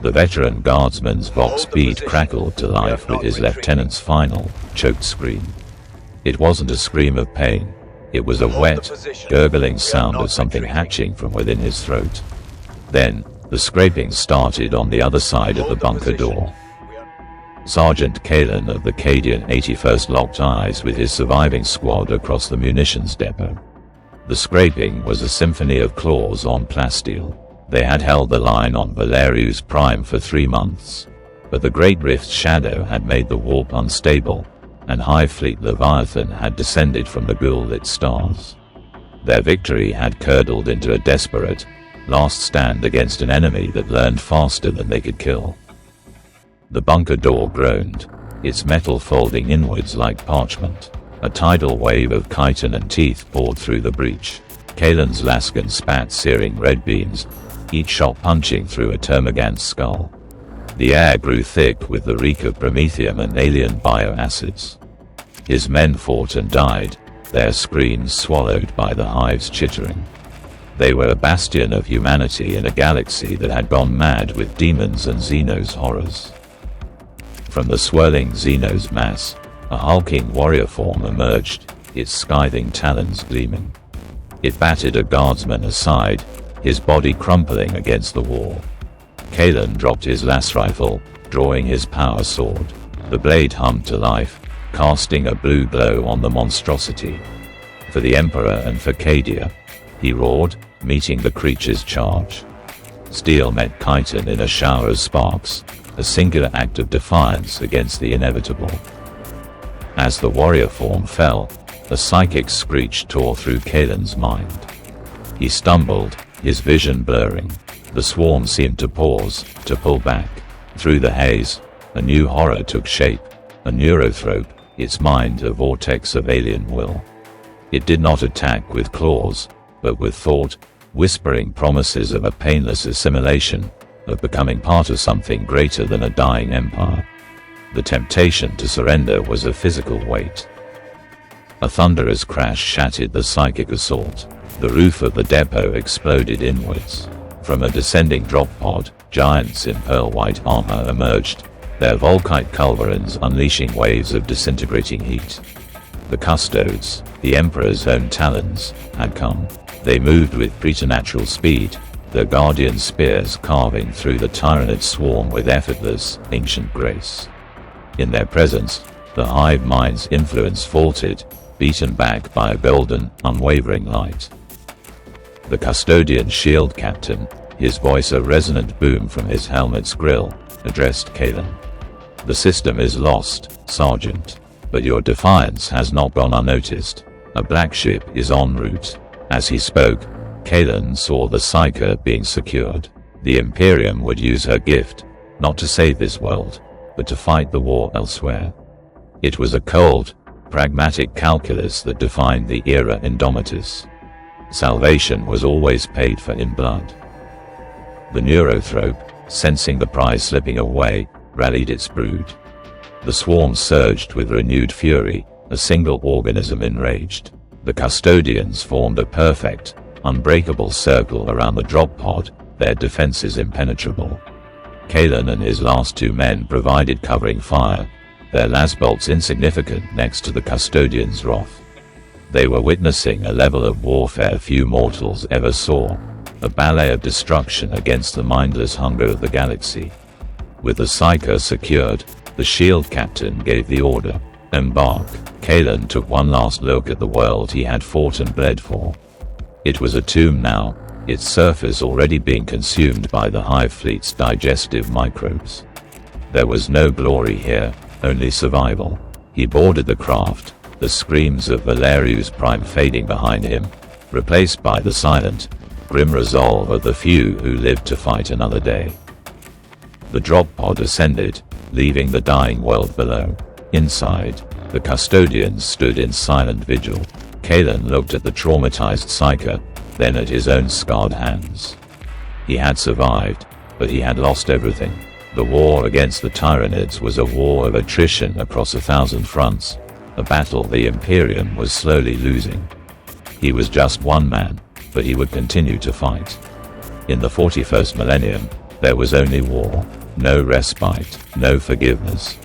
The veteran Guardsman's vox beat crackled to life with his lieutenant's final, choked scream. It wasn't a scream of pain. It was a wet, gurgling sound of something hatching from within his throat. Then, the scraping started on the other side of the bunker door. Sergeant Cadian of the Cadian 81st locked eyes with his surviving squad across the munitions depot. The scraping was a symphony of claws on plasteel. They had held the line on Valerius Prime for 3 months, but the Great Rift's shadow had made the warp unstable, and Hive Fleet Leviathan had descended from the ghoul-lit stars. Their victory had curdled into a desperate, last stand against an enemy that learned faster than they could kill. The bunker door groaned, its metal folding inwards like parchment. A tidal wave of chitin and teeth poured through the breach. Kalen's lascan spat searing red beams, each shot punching through a termagant's skull. The air grew thick with the reek of promethium and alien bioacids. His men fought and died, their screams swallowed by the hive's chittering. They were a bastion of humanity in a galaxy that had gone mad with demons and Xenos horrors. From the swirling Xenos mass, a hulking warrior form emerged, its scything talons gleaming. It batted a guardsman aside, his body crumpling against the wall. Cadian dropped his las rifle, drawing his power sword. The blade hummed to life, casting a blue glow on the monstrosity. For the Emperor and for Cadian, he roared, meeting the creature's charge. Steel met chitin in a shower of sparks, a singular act of defiance against the inevitable. As the warrior form fell, a psychic screech tore through Cadian's mind. He stumbled, his vision blurring. The swarm seemed to pause, to pull back. Through the haze, a new horror took shape, a neurothrope, its mind a vortex of alien will. It did not attack with claws, but with thought, whispering promises of a painless assimilation, of becoming part of something greater than a dying empire. The temptation to surrender was a physical weight. A thunderous crash shattered the psychic assault. The roof of the depot exploded inwards. From a descending drop pod, giants in pearl-white armor emerged, their volkite culverins unleashing waves of disintegrating heat. The Custodes, the Emperor's own talons, had come. They moved with preternatural speed, their guardian spears carving through the Tyranid swarm with effortless, ancient grace. In their presence, the hive mind's influence faltered, beaten back by a golden, unwavering light. The Custodian shield captain, his voice a resonant boom from his helmet's grill, addressed Cadian. "The system is lost, Sergeant, but your defiance has not gone unnoticed. A black ship is en route." As he spoke, Cadian saw the Psyker being secured. The Imperium would use her gift, not to save this world, but to fight the war elsewhere. It was a cold, pragmatic calculus that defined the era Indomitus. Salvation was always paid for in blood. The neurothrope, sensing the prize slipping away, rallied its brood. The swarm surged with renewed fury, a single organism enraged. The Custodians formed a perfect, unbreakable circle around the drop pod, their defenses impenetrable. Cadian and his last 2 men provided covering fire, their lasbolts insignificant next to the Custodians' wrath. They were witnessing a level of warfare few mortals ever saw, a ballet of destruction against the mindless hunger of the galaxy. With the Psyker secured, the shield captain gave the order, "Embark." Cadian took one last look at the world he had fought and bled for. It was a tomb now, its surface already being consumed by the Hive Fleet's digestive microbes. There was no glory here, only survival. He boarded the craft, the screams of Valerius Prime fading behind him, replaced by the silent, grim resolve of the few who lived to fight another day. The drop pod ascended, leaving the dying world below. Inside, the Custodians stood in silent vigil. Cadian looked at the traumatized Psyker, then at his own scarred hands. He had survived, but he had lost everything. The war against the Tyranids was a war of attrition across 1,000 fronts, a battle the Imperium was slowly losing. He was just one man, but he would continue to fight. In the 41st millennium, There was only war, no respite, no forgiveness.